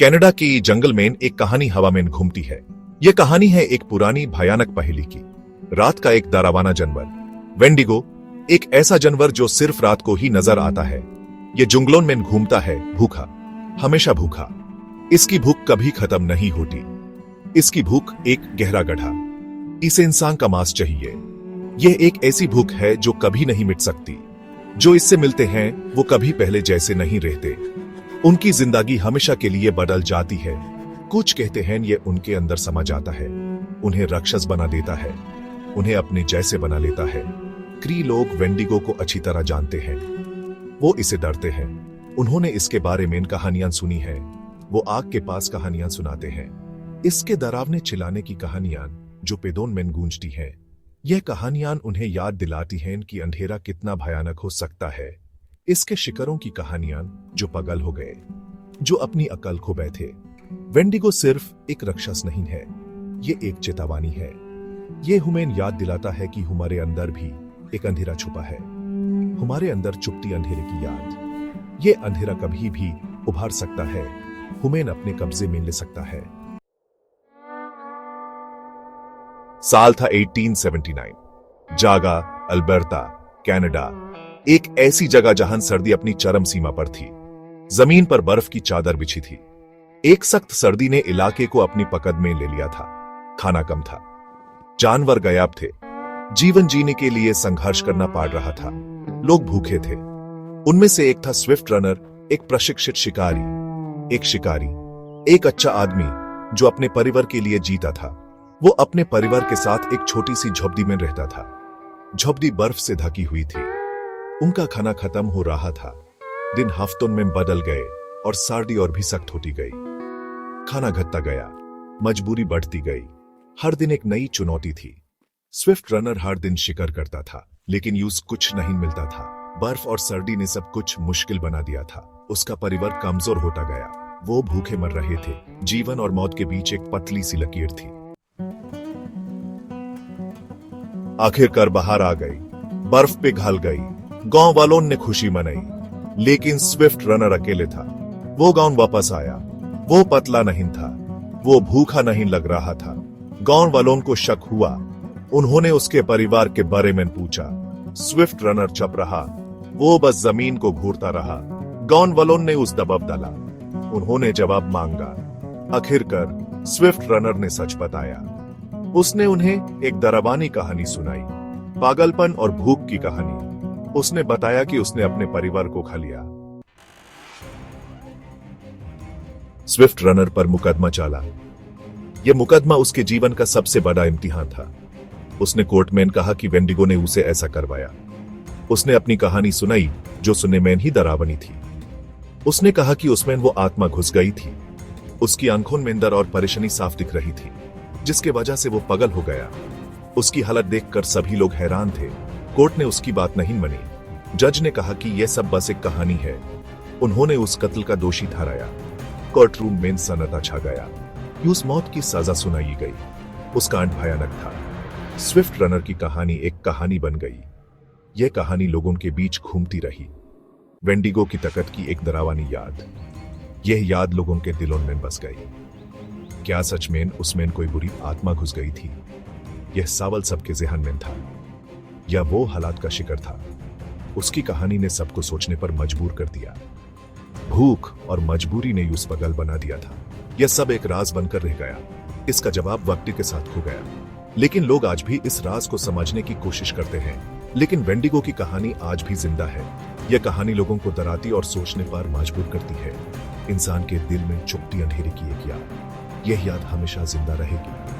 Canada की जंगल में एक कहानी हवा में घूमती है। यह कहानी है एक पुरानी भयानक पहेली की। रात का एक डरावना जानवर वेंडिगो, एक ऐसा जानवर जो सिर्फ रात को ही नजर आता है। यह जंगलों में घूमता है, भूखा, हमेशा भूखा। इसकी भूख कभी खत्म नहीं होती। इसकी भूख एक गहरा गड्ढा। इसे इंसान का मांस चाहिए। यह एक ऐसी भूख है जो कभी नहीं मिट सकती। जो इससे मिलते हैं वो कभी पहले जैसे नहीं रहते। उनकी जिंदगी हमेशा के लिए बदल जाती है। कुछ कहते हैं ये उनके अंदर समा जाता है, उन्हें राक्षस बना देता है, उन्हें अपने जैसे बना लेता है। क्री लोग वेंडिगो को अच्छी तरह जानते हैं। वो इसे डरते हैं। उन्होंने इसके बारे में कहानियां सुनी है। वो आग के पास कहानियां सुनाते हैं। इसके डरावने चिल्लाने की कहानियां जो पेदोन में गूंजती हैं। यह कहानियां उन्हें याद दिलाती हैं कि अंधेरा कितना भयानक हो सकता है। इसके शिकारों की कहानियां जो पागल हो गए, जो अपनी अकल खो बैठे। वेंडिगो सिर्फ एक राक्षस नहीं है, ये एक चेतावनी है। ये हमें याद दिलाता है कि हमारे अंदर भी एक अंधेरा छुपा है। हमारे अंदर चुपती अंधेरे की याद। ये अंधेरा कभी भी उभार सकता है, हमें अपने कब्जे में ले सकता है। साल था 1879। जागा, अल्बर्टा, कनाडा, एक ऐसी जगह जहां सर्दी अपनी चरम सीमा पर थी। जमीन पर बर्फ की चादर बिछी थी। एक सख्त सर्दी ने इलाके को अपनी पकड़ में ले लिया था। खाना कम था, जानवर गायब थे, जीवन जीने के लिए संघर्ष करना पड़ रहा था। लोग भूखे थे। उनमें से एक था स्विफ्ट रनर, एक प्रशिक्षित शिकारी। एक अच्छा आदमी जो अपने परिवार के लिए जीता था। वो अपने परिवार के साथ एक छोटी सी झोपड़ी में रहता था। झोपड़ी बर्फ से ढकी हुई थी। उनका खाना खत्म हो रहा था। दिन हफ्तों में बदल गए और सर्दी और भी सख्त होती गई। खाना घटता गया, मजबूरी बढ़ती गई। हर दिन एक नई चुनौती थी। स्विफ्ट रनर हर दिन शिकार करता था, लेकिन यूज कुछ नहीं मिलता था। बर्फ और सर्दी ने सब कुछ मुश्किल बना दिया था। उसका परिवार कमजोर होता गया। वो भूखे मर रहे थे। जीवन और मौत के बीच एक पतली सी लकीर थी। आखिरकार बाहर आ गई, बर्फ पिघल गई। गांव वालों ने खुशी मनाई, लेकिन स्विफ्ट रनर अकेले था। वो गांव वापस आया। वो पतला नहीं था, वो भूखा नहीं लग रहा था। गांव वालों को शक हुआ। उन्होंने उसके परिवार के बारे में पूछा। स्विफ्ट रनर चुप रहा। वो बस जमीन को घूरता रहा। गांव वालों ने उस दबाव डाला। उन्होंने जवाब मांगा। आखिरकार स्विफ्ट रनर ने सच बताया। उसने उन्हें एक डरावनी कहानी सुनाई, पागलपन और भूख की कहानी। उसने बताया कि उसने अपने परिवार को खा लिया। स्विफ्ट रनर पर मुकदमा चला। यह मुकदमा उसके जीवन का सबसे बड़ा इम्तिहान था। उसने कोर्ट में कहा कि वेंडिगो ने उसे ऐसा करवाया। उसने अपनी कहानी सुनाई जो सुनने में ही डरावनी थी। उसने कहा कि उसमें वो आत्मा घुस गई थी। उसकी आंखों में डर और परेशानी साफ दिख रही थी, जिसके वजह से वो पागल हो गया। उसकी हालत देखकर सभी लोग हैरान थे। कोर्ट ने उसकी बात नहीं मानी। जज ने कहा कि यह सब बस एक कहानी है। उन्होंने उस कत्ल का दोषी ठहराया। कोर्ट रूम में सन्नाटा छा गया। उस मौत की सजा सुनाई गई। उसका अंत भयानक था। स्विफ्ट रनर की कहानी एक कहानी बन गई। यह कहानी लोगों के बीच घूमती रही। वेंडिगो की ताकत की एक डरावनी याद। यह याद लोगों के दिलों में बस गई। क्या सच में उसमें कोई बुरी आत्मा घुस गई थी? यह सवाल सबके ज़हन में था। या वो हालात का शिकार था? उसकी कहानी ने सबको सोचने पर मजबूर कर दिया। भूख और मजबूरी ने उस पागल बना दिया था। यह सब एक राज बनकर रह गया। इसका जवाब वक्त के साथ खो गया, लेकिन लोग आज भी इस राज को समझने की कोशिश करते हैं। लेकिन वेंडिगो की कहानी आज भी जिंदा है। यह कहानी लोगों को डराती और सोचने पर मजबूर करती है। इंसान के दिल में चुपती अंधेरे की एक याद। यह याद हमेशा जिंदा रहेगी।